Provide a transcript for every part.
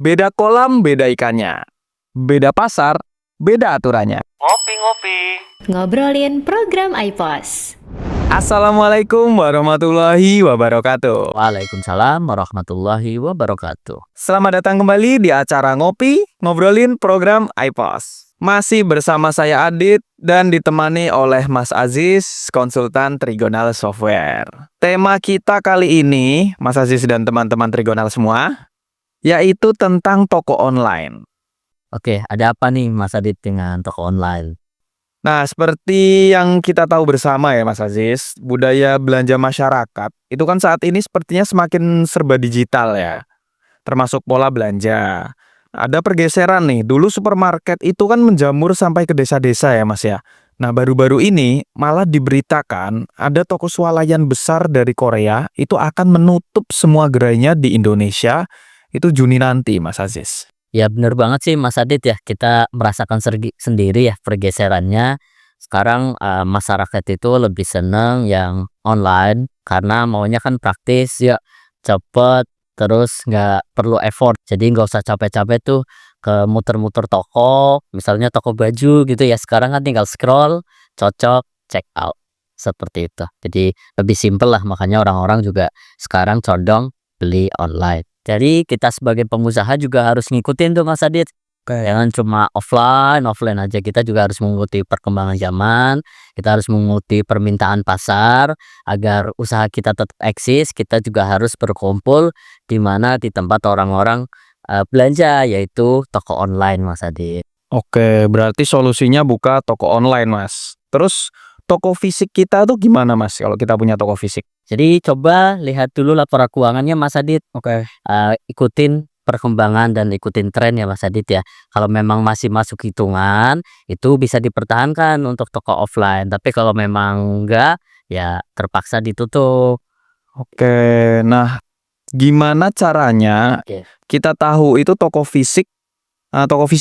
Beda kolam, beda ikannya. Beda pasar, beda aturannya. Ngopi-ngopi. Ngobrolin program iPos. Assalamualaikum warahmatullahi wabarakatuh. Waalaikumsalam warahmatullahi wabarakatuh. Selamat datang kembali di acara Ngopi, ngobrolin program iPos. Masih bersama saya Adit dan ditemani oleh Mas Aziz, konsultan Trigonal Software. Tema kita kali ini, Mas Aziz dan teman-teman Trigonal semua, yaitu tentang toko online. Oke, ada apa nih Mas Adit dengan toko online? Nah, seperti yang kita tahu bersama ya Mas Aziz, budaya belanja masyarakat itu kan saat ini sepertinya semakin serba digital ya, termasuk pola belanja. Ada pergeseran nih, dulu supermarket itu kan menjamur sampai ke desa-desa ya Mas ya. Nah, baru-baru ini malah diberitakan ada toko swalayan besar dari Korea itu akan menutup semua gerainya di Indonesia itu Juni nanti Mas Aziz. Ya bener banget sih Mas Adit ya, kita merasakan sendiri ya pergeserannya. Sekarang masyarakat itu lebih seneng yang online karena maunya kan praktis ya, cepet, terus nggak perlu effort. Jadi nggak usah capek-capek tuh ke muter-muter toko, misalnya toko baju gitu ya. Sekarang kan tinggal scroll, cocok, check out. Seperti itu. Jadi lebih simpel lah, makanya orang-orang juga sekarang condong beli online. Jadi kita sebagai pengusaha juga harus ngikutin tuh Mas Adit. Jangan cuma offline aja. Kita juga harus mengikuti perkembangan zaman. Kita harus mengikuti permintaan pasar agar usaha kita tetap eksis. Kita juga harus berkumpul di mana di tempat orang-orang belanja, yaitu toko online Mas Adit. Oke, berarti solusinya buka toko online Mas. Terus toko fisik kita tuh gimana Mas kalau kita punya toko fisik? Jadi coba lihat dulu laporan keuangannya Mas Adit. Oke. Ikutin perkembangan dan ikutin tren ya Mas Adit ya. Kalau memang masih masuk hitungan, itu bisa dipertahankan untuk toko offline. Tapi kalau memang enggak, ya terpaksa ditutup. Oke, nah gimana caranya Oke. kita tahu itu toko fisik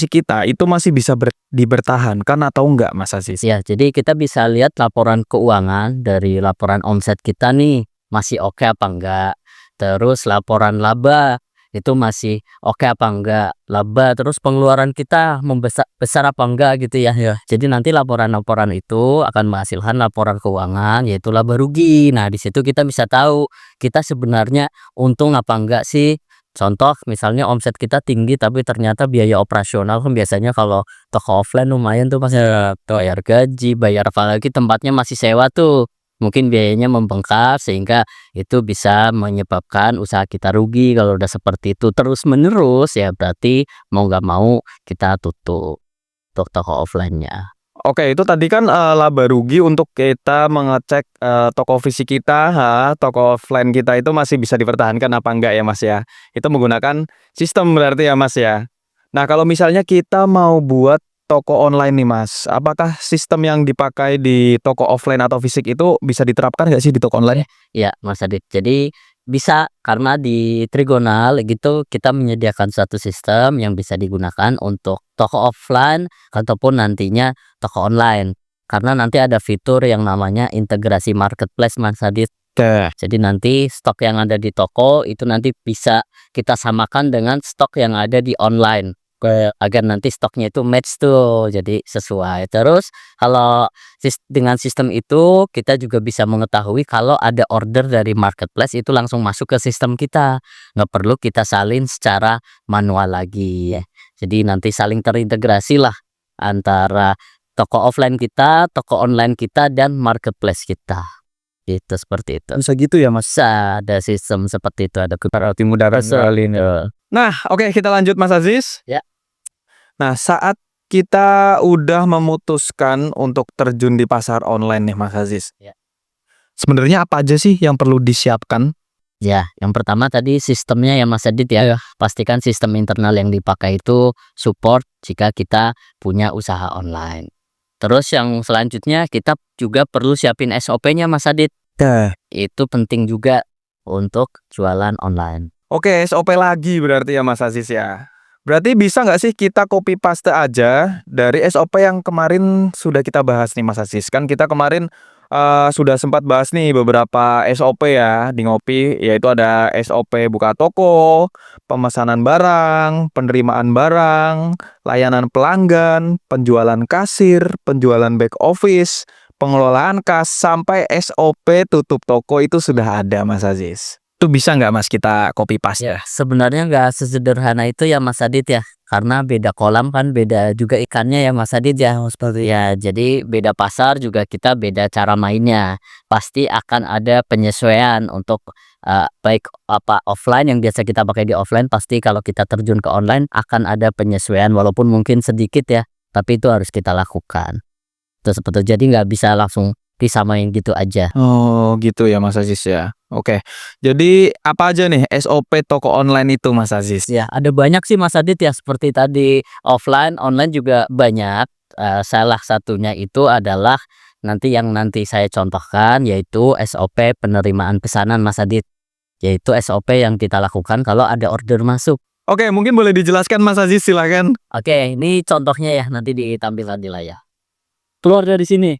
kita itu masih bisa dipertahankan atau enggak Mas Aziz? Ya, jadi kita bisa lihat laporan keuangan dari laporan omset kita nih, masih oke apa enggak. Terus laporan laba itu masih oke apa enggak. Laba terus pengeluaran kita besar apa enggak gitu ya. Jadi nanti laporan-laporan itu akan menghasilkan laporan keuangan, yaitu laba rugi. Nah, di situ kita bisa tahu kita sebenarnya untung apa enggak sih. Contoh misalnya omset kita tinggi tapi ternyata biaya operasional kan biasanya kalau toko offline lumayan tuh Mas ya, bayar gaji, bayar apalagi tempatnya masih sewa tuh. Mungkin biayanya membengkak sehingga itu bisa menyebabkan usaha kita rugi. Kalau udah seperti itu terus-menerus ya berarti mau nggak mau kita tutup untuk toko offline-nya. Oke, itu tadi kan laba rugi untuk kita mengecek toko fisik kita, toko offline kita itu masih bisa dipertahankan apa enggak ya Mas ya. Itu menggunakan sistem berarti ya Mas ya. Nah, kalau misalnya kita mau buat toko online nih Mas, apakah sistem yang dipakai di toko offline atau fisik itu bisa diterapkan nggak sih di toko online? Ya Mas Adit, jadi bisa karena di Trigonal gitu kita menyediakan satu sistem yang bisa digunakan untuk toko offline ataupun nantinya toko online. Karena nanti ada fitur yang namanya integrasi marketplace Mas Adit. Oke. Jadi nanti stok yang ada di toko itu nanti bisa kita samakan dengan stok yang ada di online. Agar nanti stoknya itu match tuh, jadi sesuai. Terus kalau dengan sistem itu kita juga bisa mengetahui kalau ada order dari marketplace itu langsung masuk ke sistem kita, nggak perlu kita salin secara manual lagi. Jadi nanti saling terintegrasi lah antara toko offline kita, toko online kita, dan marketplace kita. Itu seperti itu. Bisa gitu ya Mas? Bisa ada sistem seperti itu, ada Berarti mudah sekali nih. Nah, oke kita lanjut Mas Aziz. Ya. Nah, saat kita udah memutuskan untuk terjun di pasar online nih Mas Aziz. Ya. Sebenarnya apa aja sih yang perlu disiapkan? Ya, yang pertama tadi sistemnya ya Mas Adit ya. Pastikan sistem internal yang dipakai itu support jika kita punya usaha online. Terus yang selanjutnya kita juga perlu siapin SOP-nya Mas Adit. Itu penting juga untuk jualan online. Oke, SOP lagi berarti ya Mas Aziz ya. Berarti bisa nggak sih kita copy paste aja dari SOP yang kemarin sudah kita bahas nih Mas Aziz? Kan kita kemarin sudah sempat bahas nih beberapa SOP ya di Ngopi, yaitu ada SOP buka toko, pemesanan barang, penerimaan barang, layanan pelanggan, penjualan kasir, penjualan back office, pengelolaan kas, sampai SOP tutup toko itu sudah ada Mas Aziz. Itu bisa nggak Mas kita copy paste ya? Sebenarnya nggak sesederhana itu ya Mas Adit ya, karena beda kolam kan beda juga ikannya ya Mas Adit ya. Seperti Ya, jadi beda pasar juga kita beda cara mainnya. Pasti akan ada penyesuaian untuk baik apa offline yang biasa kita pakai di offline, pasti kalau kita terjun ke online akan ada penyesuaian walaupun mungkin sedikit ya, tapi itu harus kita lakukan. Terus seperti jadi nggak bisa langsung disamain gitu aja. Oh gitu ya Mas Aziz ya. Oke. Jadi apa aja nih SOP toko online itu Mas Aziz? Ya, ada banyak sih Mas Adit ya, seperti tadi offline, online juga banyak. Salah satunya itu adalah nanti saya contohkan, yaitu SOP penerimaan pesanan Mas Adit. Yaitu SOP yang kita lakukan kalau ada order masuk. Oke, mungkin boleh dijelaskan Mas Aziz, silakan. Oke, ini contohnya ya, nanti ditampilkan di layar. Keluar dari sini.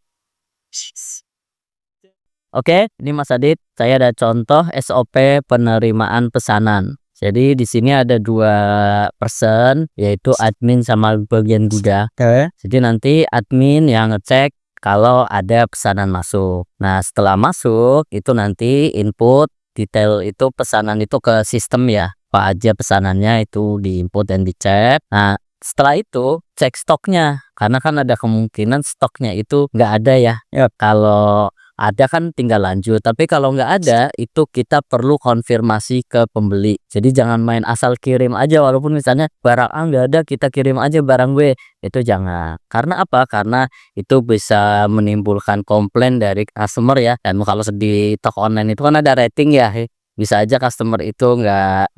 Oke, ini Mas Adit, saya ada contoh SOP penerimaan pesanan. Jadi di sini ada 2 person, yaitu admin sama bagian gudang. Jadi nanti admin yang ngecek kalau ada pesanan masuk. Nah, setelah masuk itu nanti input detail itu pesanan itu ke sistem ya. Apa aja pesanannya itu diinput dan dicek. Nah, setelah itu cek stoknya, karena kan ada kemungkinan stoknya itu nggak ada ya. Kalau ada kan tinggal lanjut, tapi kalau nggak ada itu kita perlu konfirmasi ke pembeli. Jadi jangan main asal kirim aja, walaupun misalnya barang A nggak ada kita kirim aja barang B, itu jangan. Karena apa? Karena itu bisa menimbulkan komplain dari customer ya. Dan kalau di toko online itu kan ada rating ya, bisa aja customer itu nggak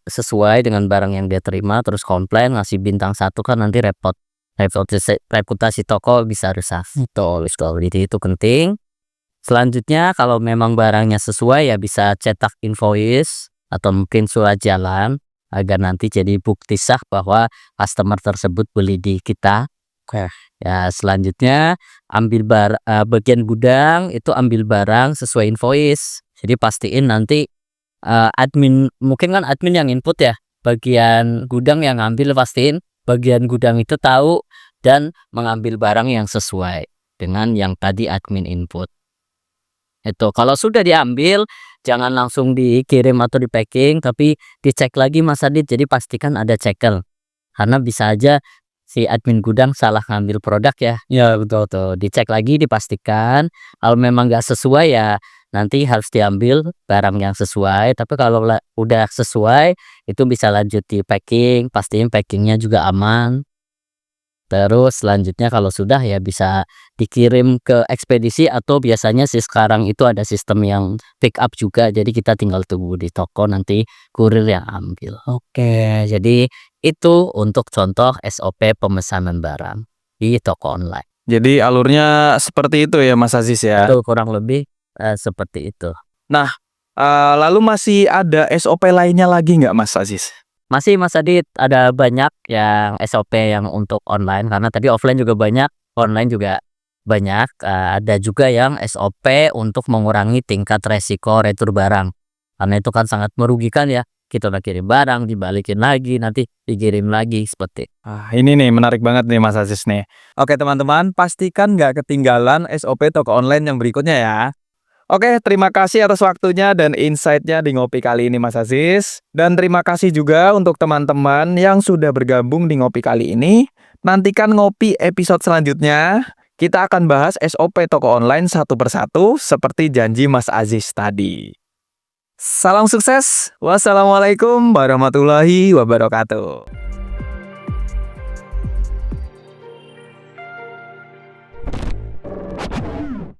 sesuai dengan barang yang dia terima, terus komplain ngasih bintang 1 kan nanti reputasi toko bisa rusak. Betul, jadi itu penting. Selanjutnya kalau memang barangnya sesuai ya bisa cetak invoice atau mungkin surat jalan agar nanti jadi bukti sah bahwa customer tersebut beli di kita. Oke. Ya, selanjutnya bagian gudang itu ambil barang sesuai invoice. Jadi pastiin nanti admin, mungkin kan admin yang input ya, bagian gudang yang ngambil, pastiin bagian gudang itu tahu dan mengambil barang yang sesuai dengan yang tadi admin input. Itu kalau sudah diambil jangan langsung dikirim atau di packing, tapi dicek lagi Mas Adit. Jadi pastikan ada cekel, karena bisa aja si admin gudang salah ngambil produk ya. Ya betul. Tuh dicek lagi, dipastikan kalau memang nggak sesuai ya nanti harus diambil barang yang sesuai. Tapi kalau udah sesuai itu bisa lanjut di packing, pastiin packingnya juga aman. Terus selanjutnya kalau sudah ya bisa dikirim ke ekspedisi, atau biasanya sih sekarang itu ada sistem yang pick up juga, jadi kita tinggal tunggu di toko, nanti kurir yang ambil. Oke, jadi itu untuk contoh SOP pemesanan barang di toko online. Jadi alurnya seperti itu ya Mas Aziz ya. Itu kurang lebih seperti itu. Lalu masih ada SOP lainnya lagi nggak Mas Aziz? Masih Mas Adit, ada banyak yang SOP yang untuk online, karena tadi offline juga banyak, online juga banyak. Ada juga yang SOP untuk mengurangi tingkat resiko retur barang, karena itu kan sangat merugikan ya. Kita udah kirim barang, dibalikin lagi, nanti dikirim lagi, seperti. Ini nih menarik banget nih Mas Aziz nih. Oke teman-teman, pastikan nggak ketinggalan SOP toko online yang berikutnya ya. Oke, terima kasih atas waktunya dan insight-nya di Ngopi kali ini Mas Aziz. Dan terima kasih juga untuk teman-teman yang sudah bergabung di Ngopi kali ini. Nantikan Ngopi episode selanjutnya. Kita akan bahas SOP toko online satu persatu seperti janji Mas Aziz tadi. Salam sukses. Wassalamualaikum warahmatullahi wabarakatuh.